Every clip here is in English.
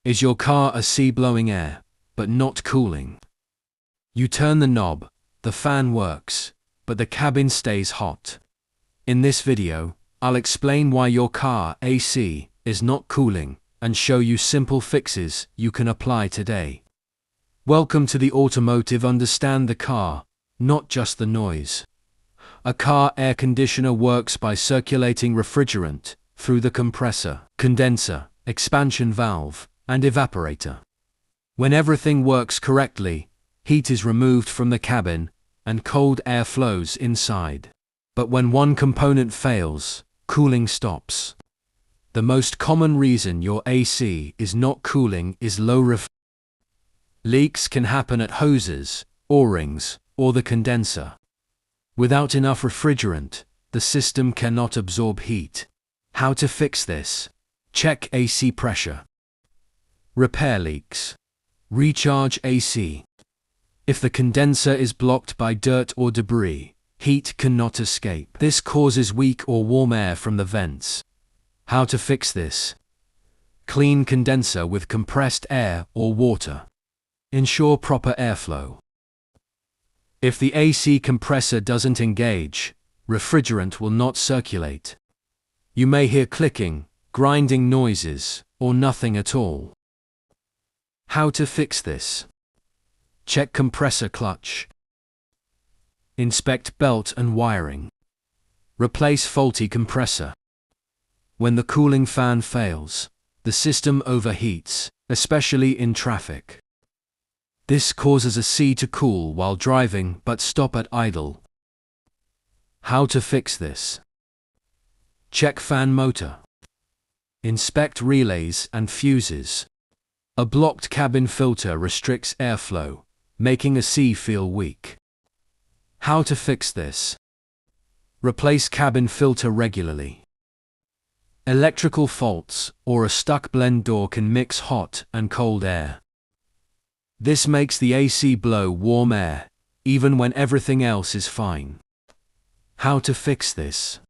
Is your car AC blowing air, but not cooling? You turn the knob, the fan works, but the cabin stays hot. In this video, I'll explain why your car AC is not cooling and show you simple fixes you can apply today. Welcome to the Automotive. Understand the car, not just the noise. A car air conditioner works by circulating refrigerant through the compressor, condenser, expansion valve, and evaporator. When everything works correctly, heat is removed from the cabin and cold air flows inside. But when one component fails, cooling stops. The most common reason your AC is not cooling is low refrigerant. Leaks can happen at hoses, O-rings, or the condenser. Without enough refrigerant, the system cannot absorb heat. How to fix this? Check AC pressure. Repair leaks. Recharge AC. If the condenser is blocked by dirt or debris, heat cannot escape. This causes weak or warm air from the vents. How to fix this? Clean condenser with compressed air or water. Ensure proper airflow. If the AC compressor doesn't engage, refrigerant will not circulate. You may hear clicking, grinding noises, or nothing at all. How to fix this? Check compressor clutch. Inspect belt and wiring. Replace faulty compressor. When the cooling fan fails, the system overheats, especially in traffic. This causes AC to cool while driving but stop at idle. How to fix this? Check fan motor. Inspect relays and fuses. A blocked cabin filter restricts airflow, making AC feel weak. How to fix this? Replace cabin filter regularly. Electrical faults or a stuck blend door can mix hot and cold air. This makes the AC blow warm air, even when everything else is fine. How to fix this?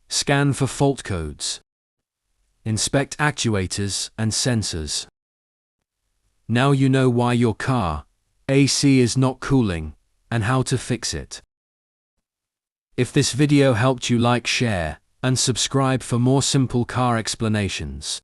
Scan for fault codes. Inspect actuators and sensors. Now you know why your car AC is not cooling and how to fix it. If this video helped you, like, share, and subscribe for more simple car explanations.